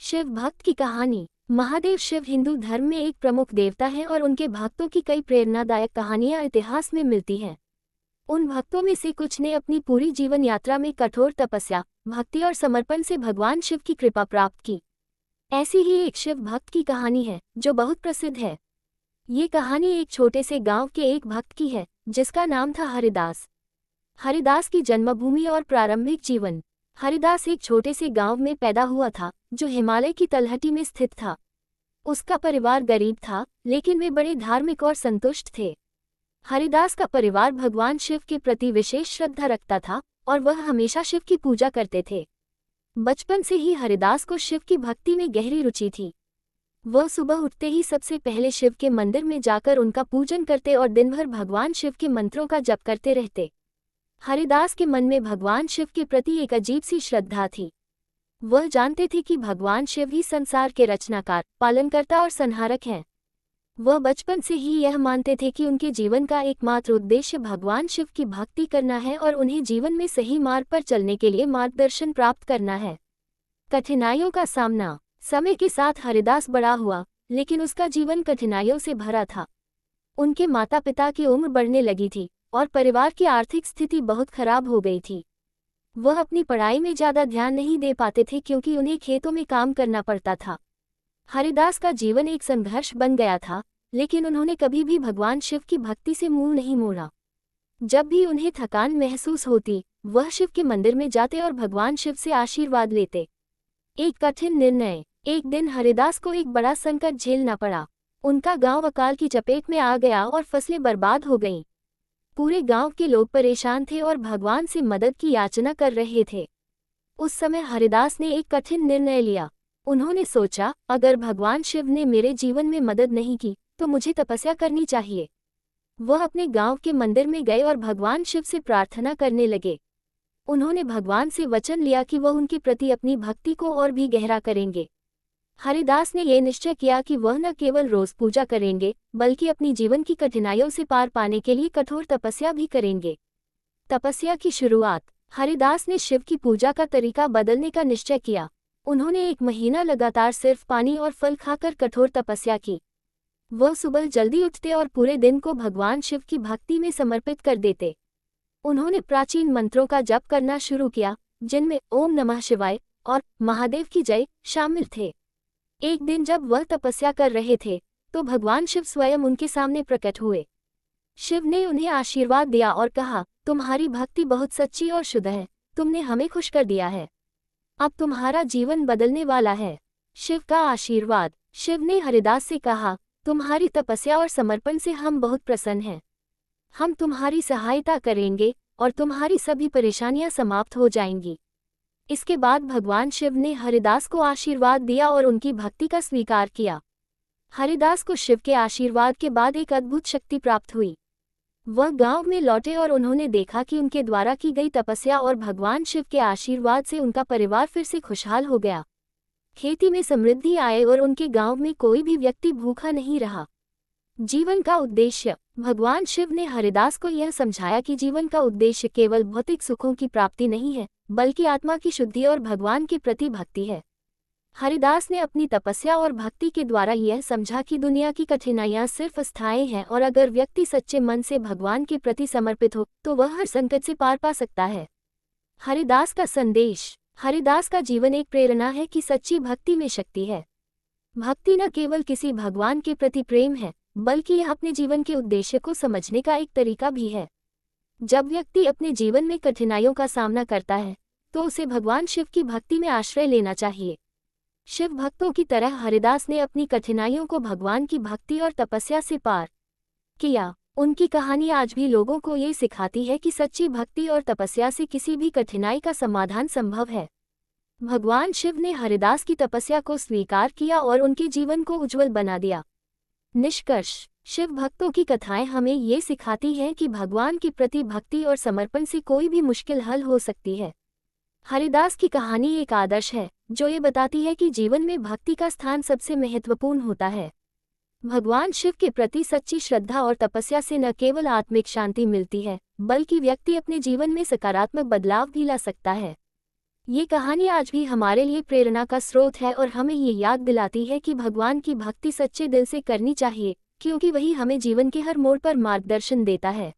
शिव भक्त की कहानी। महादेव शिव हिंदू धर्म में एक प्रमुख देवता हैं और उनके भक्तों की कई प्रेरणादायक कहानियां इतिहास में मिलती हैं। उन भक्तों में से कुछ ने अपनी पूरी जीवन यात्रा में कठोर तपस्या, भक्ति और समर्पण से भगवान शिव की कृपा प्राप्त की। ऐसी ही एक शिव भक्त की कहानी है जो बहुत प्रसिद्ध है। ये कहानी एक छोटे से गांव के एक भक्त की है जिसका नाम था हरिदास। हरिदास की जन्मभूमि और प्रारंभिक जीवन। हरिदास एक छोटे से गांव में पैदा हुआ था जो हिमालय की तलहटी में स्थित था। उसका परिवार गरीब था लेकिन वे बड़े धार्मिक और संतुष्ट थे। हरिदास का परिवार भगवान शिव के प्रति विशेष श्रद्धा रखता था और वह हमेशा शिव की पूजा करते थे। बचपन से ही हरिदास को शिव की भक्ति में गहरी रुचि थी। वह सुबह उठते ही सबसे पहले शिव के मंदिर में जाकर उनका पूजन करते और दिन भर भगवान शिव के मंत्रों का जप करते रहते। हरिदास के मन में भगवान शिव के प्रति एक अजीब सी श्रद्धा थी। वह जानते थे कि भगवान शिव ही संसार के रचनाकार, पालनकर्ता और संहारक हैं। वह बचपन से ही यह मानते थे कि उनके जीवन का एकमात्र उद्देश्य भगवान शिव की भक्ति करना है और उन्हें जीवन में सही मार्ग पर चलने के लिए मार्गदर्शन प्राप्त करना है। कठिनाइयों का सामना। समय के साथ हरिदास बड़ा हुआ लेकिन उसका जीवन कठिनाइयों से भरा था। उनके माता पिता की उम्र बढ़ने लगी थी और परिवार की आर्थिक स्थिति बहुत खराब हो गई थी। वह अपनी पढ़ाई में ज़्यादा ध्यान नहीं दे पाते थे क्योंकि उन्हें खेतों में काम करना पड़ता था। हरिदास का जीवन एक संघर्ष बन गया था लेकिन उन्होंने कभी भी भगवान शिव की भक्ति से मुंह नहीं मोड़ा। जब भी उन्हें थकान महसूस होती वह शिव के मंदिर में जाते और भगवान शिव से आशीर्वाद लेते। एक कठिन निर्णय। एक दिन हरिदास को एक बड़ा संकट झेलना पड़ा। उनका गांव अकाल की चपेट में आ गया और फसलें बर्बाद हो गईं। पूरे गांव के लोग परेशान थे और भगवान से मदद की याचना कर रहे थे। उस समय हरिदास ने एक कठिन निर्णय लिया। उन्होंने सोचा, अगर भगवान शिव ने मेरे जीवन में मदद नहीं की तो मुझे तपस्या करनी चाहिए। वह अपने गांव के मंदिर में गए और भगवान शिव से प्रार्थना करने लगे। उन्होंने भगवान से वचन लिया कि वह उनके प्रति अपनी भक्ति को और भी गहरा करेंगे। हरिदास ने यह निश्चय किया कि वह न केवल रोज पूजा करेंगे बल्कि अपनी जीवन की कठिनाइयों से पार पाने के लिए कठोर तपस्या भी करेंगे। तपस्या की शुरुआत। हरिदास ने शिव की पूजा का तरीका बदलने का निश्चय किया। उन्होंने एक महीना लगातार सिर्फ पानी और फल खाकर कठोर तपस्या की। वह सुबह जल्दी उठते और पूरे दिन को भगवान शिव की भक्ति में समर्पित कर देते। उन्होंने प्राचीन मंत्रों का जप करना शुरू किया जिनमें ओम नमः शिवाय और महादेव की जय शामिल थे। एक दिन जब वह तपस्या कर रहे थे तो भगवान शिव स्वयं उनके सामने प्रकट हुए। शिव ने उन्हें आशीर्वाद दिया और कहा, तुम्हारी भक्ति बहुत सच्ची और शुद्ध है। तुमने हमें खुश कर दिया है। अब तुम्हारा जीवन बदलने वाला है। शिव का आशीर्वाद। शिव ने हरिदास से कहा, तुम्हारी तपस्या और समर्पण से हम बहुत प्रसन्न हैं। हम तुम्हारी सहायता करेंगे और तुम्हारी सभी परेशानियां समाप्त हो जाएंगी। इसके बाद भगवान शिव ने हरिदास को आशीर्वाद दिया और उनकी भक्ति का स्वीकार किया। हरिदास को शिव के आशीर्वाद के बाद एक अद्भुत शक्ति प्राप्त हुई। वह गांव में लौटे और उन्होंने देखा कि उनके द्वारा की गई तपस्या और भगवान शिव के आशीर्वाद से उनका परिवार फिर से खुशहाल हो गया। खेती में समृद्धि आए और उनके गांव में कोई भी व्यक्ति भूखा नहीं रहा। जीवन का उद्देश्य। भगवान शिव ने हरिदास को यह समझाया कि जीवन का उद्देश्य केवल भौतिक सुखों की प्राप्ति नहीं है बल्कि आत्मा की शुद्धि और भगवान के प्रति भक्ति है। हरिदास ने अपनी तपस्या और भक्ति के द्वारा यह समझा कि दुनिया की कठिनाइयां सिर्फ अस्थायी हैं और अगर व्यक्ति सच्चे मन से भगवान के प्रति समर्पित हो तो वह हर संकट से पार पा सकता है। हरिदास का संदेश। हरिदास का जीवन एक प्रेरणा है कि सच्ची भक्ति में शक्ति है। भक्ति न केवल किसी भगवान के प्रति प्रेम है बल्कि यह अपने जीवन के उद्देश्य को समझने का एक तरीका भी है। जब व्यक्ति अपने जीवन में कठिनाइयों का सामना करता है तो उसे भगवान शिव की भक्ति में आश्रय लेना चाहिए। शिव भक्तों की तरह हरिदास ने अपनी कठिनाइयों को भगवान की भक्ति और तपस्या से पार किया। उनकी कहानी आज भी लोगों को ये सिखाती है कि सच्ची भक्ति और तपस्या से किसी भी कठिनाई का समाधान संभव है। भगवान शिव ने हरिदास की तपस्या को स्वीकार किया और उनके जीवन को उज्जवल बना दिया। निष्कर्ष। शिव भक्तों की कथाएं हमें ये सिखाती हैं कि भगवान के प्रति भक्ति और समर्पण से कोई भी मुश्किल हल हो सकती है। हरिदास की कहानी एक आदर्श है जो ये बताती है कि जीवन में भक्ति का स्थान सबसे महत्वपूर्ण होता है। भगवान शिव के प्रति सच्ची श्रद्धा और तपस्या से न केवल आत्मिक शांति मिलती है बल्कि व्यक्ति अपने जीवन में सकारात्मक बदलाव भी ला सकता है। ये कहानी आज भी हमारे लिए प्रेरणा का स्रोत है और हमें ये याद दिलाती है कि भगवान की भक्ति सच्चे दिल से करनी चाहिए, क्योंकि वही हमें जीवन के हर मोड़ पर मार्गदर्शन देता है।